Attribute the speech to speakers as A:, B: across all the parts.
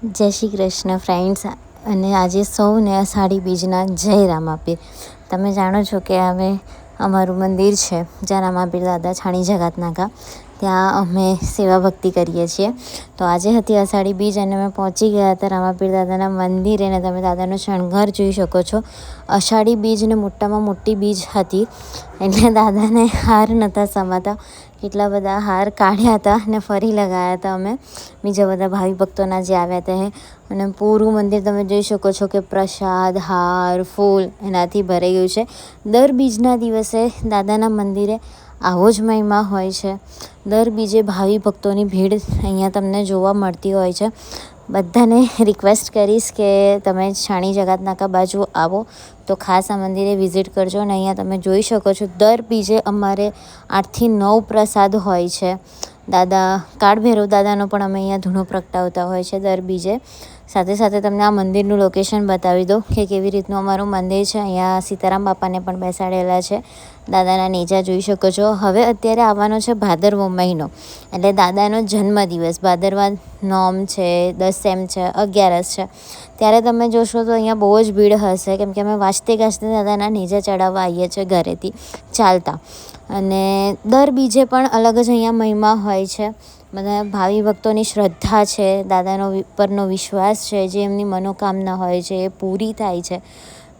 A: જય શ્રી કૃષ્ણ ફ્રેન્ડ્સ, અને આજે સૌને અષાઢી બીજના જય રામાપીર. તમે જાણો છો કે હવે અમારું મંદિર છે જ્યાં રામાપીર દાદા છાણી જગાત નાકા, ત્યાં અમે સેવા ભક્તિ કરીએ છીએ. તો આજે હતી અષાઢી બીજ અને અમે પહોંચી ગયા હતા રામાપીર દાદાના મંદિરે અને તમે દાદાનો શણગાર જોઈ શકો છો. અષાઢી બીજને મોટામાં મોટી બીજ હતી એટલે દાદાને હાર નહોતા સમાતા, કેટલા બધા હાર કાઢ્યા હતા અને ફરી લગાવ્યા હતા અમે બીજા બધા ભાવિ ભક્તોના જે આવ્યા હતા. અને પૂરું મંદિર તમે જોઈ શકો છો કે પ્રસાદ, હાર, ફૂલ એનાથી ભરાઈ ગયું છે. દર બીજના દિવસે દાદાના મંદિરે આવો જ મહિમા હોય છે. દર બીજે ભાવિ ભક્તોની ભીડ અહીંયા તમને જોવા મળતી હોય છે. બધાને રિક્વેસ્ટ કરીશ કે તમે છાણી જગાત નાકા બાજુ આવો તો ખાસ આ મંદિરે વિઝિટ કરજો. અને અહીંયા તમે જોઈ શકો છો દર બીજે અમારે 8 થી 9 પ્રસાદ હોય છે. દાદા કાળભૈરવ દાદાનો પણ અમે અહીંયા ધૂણો પ્રગટાવતા હોય છે દર બીજે. સાથે સાથે તમને આ મંદિરનું લોકેશન બતાવી દો કે કેવી રીતનું અમારું મંદિર છે. અહીંયા સીતારામ બાપાને પણ બેસાડેલા છે, દાદાના નેજા જોઈ શકો છો. હવે અત્યારે આવવાનો છે ભાદરવો મહિનો એટલે દાદાનો જન્મદિવસ. ભાદરવા નોમ છે, દસેમ છે, 11 છે, ત્યારે તમે જોશો તો અહીંયા બહુ જ ભીડ હશે, કેમ કે અમે વાજતે ગાજતે દાદાના નેજા ચડાવવા આવીએ છીએ ઘરેથી ચાલતા. અને દર બીજે પણ અલગ જ અહીંયા મહિમા હોય છે. બધા ભાવિ ભક્તોની શ્રદ્ધા છે, દાદાનો પરનો વિશ્વાસ છે, જે એમની મનોકામના હોય છે એ પૂરી થાય છે.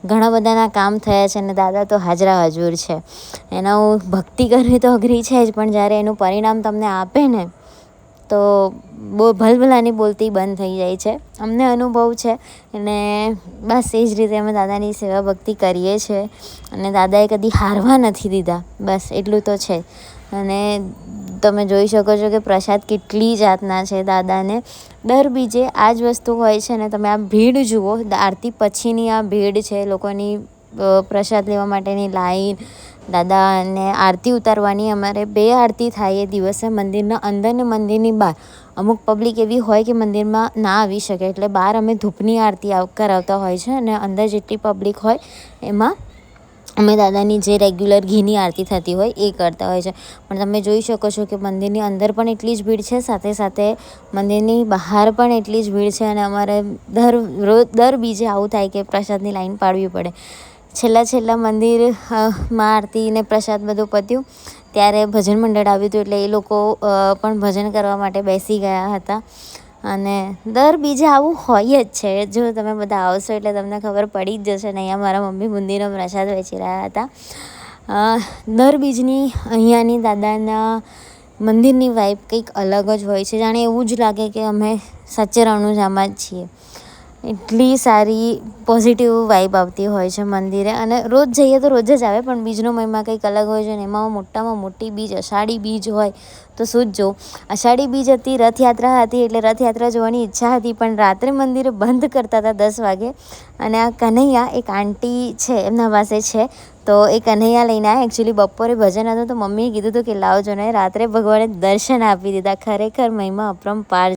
A: ઘણા બધાના કામ થયા છે અને દાદા તો હાજરા હજુર છે. એના ભક્તિ કરવી તો અઘરી છે જ, પણ જ્યારે એનું પરિણામ તમને આપે ને તો ભલભલાની બોલતી બંધ થઈ જાય છે. અમને અનુભવ છે અને બસ એ જ રીતે અમે દાદાની સેવા ભક્તિ કરીએ છીએ. અને દાદાએ કદી હારવા નથી દીધા, બસ એટલું તો છે. અને તમે જોઈ શકો છો કે પ્રસાદ કેટલી જાતના છે દાદાને. દર બીજે આ જ વસ્તુ હોય છે ને. તમે આ ભીડ જુઓ, આરતી પછીની આ ભીડ છે, લોકોની પ્રસાદ લેવા માટેની લાઈન. દાદાને આરતી ઉતારવાની અમારે 2 આરતી થાય એ દિવસે, મંદિરના અંદર ને મંદિરની બહાર. અમુક પબ્લિક એવી હોય કે મંદિરમાં ના આવી શકે એટલે બહાર અમે ધૂપની આરતી કરાવતા હોય છે અને અંદર જેટલી પબ્લિક હોય એમાં અમે દાદાની જે રેગ્યુલર ઘીની આરતી થતી હોય એ કરતા હોય છે. પણ તમે જોઈ શકો છો કે મંદિરની અંદર પણ એટલી જ ભીડ છે, સાથે સાથે મંદિરની બહાર પણ એટલી જ ભીડ છે. અને અમારે દર બીજે આવું થાય કે પ્રસાદની લાઈન પાડવી પડે. છેલ્લા મંદિરમાં આરતી ને પ્રસાદ બધું પત્યું ત્યારે ભજન મંડળ આવ્યું હતું એટલે એ લોકો પણ ભજન કરવા માટે બેસી ગયા હતા. અને દર બીજે આવું હોય જ છે. જો તમે બધા આવશો એટલે તમને ખબર પડી જ જશે. ને અહીંયા મારા મમ્મી બુંદીનો પ્રસાદ વેચી રહ્યા હતા. દર બીજની અહીંયાની દાદાના મંદિરની વાઇબ કંઈક અલગ જ હોય છે. જાણે એવું જ લાગે કે અમે સાચે રણુજામાં જ છીએ. એટલી સારી પોઝિટિવ વાઇબ આવતી હોય છે મંદિરે. અને રોજ જઈએ તો રોજ જ આવે, પણ બીજનો મહિમા કંઈક અલગ હોય છે. ને એમાં મોટામાં મોટી બીજ અષાઢી બીજ હોય તો શું જ જો. અષાઢી બીજ હતી, રથયાત્રા હતી એટલે રથયાત્રા જોવાની ઈચ્છા હતી, પણ રાત્રે મંદિરે બંધ કરતા હતા 10 વાગે. અને આ કન્હૈયા એક આંટી છે એમના પાસે છે, તો એ કન્હૈયા લઈને આવ્યા. એકચ્યુઅલી બપોરે ભજન હતું તો મમ્મીએ કીધું હતું કે લાવજો, ને રાત્રે ભગવાને દર્શન આપી દીધા. ખરેખર મહિમા અપરંપાર.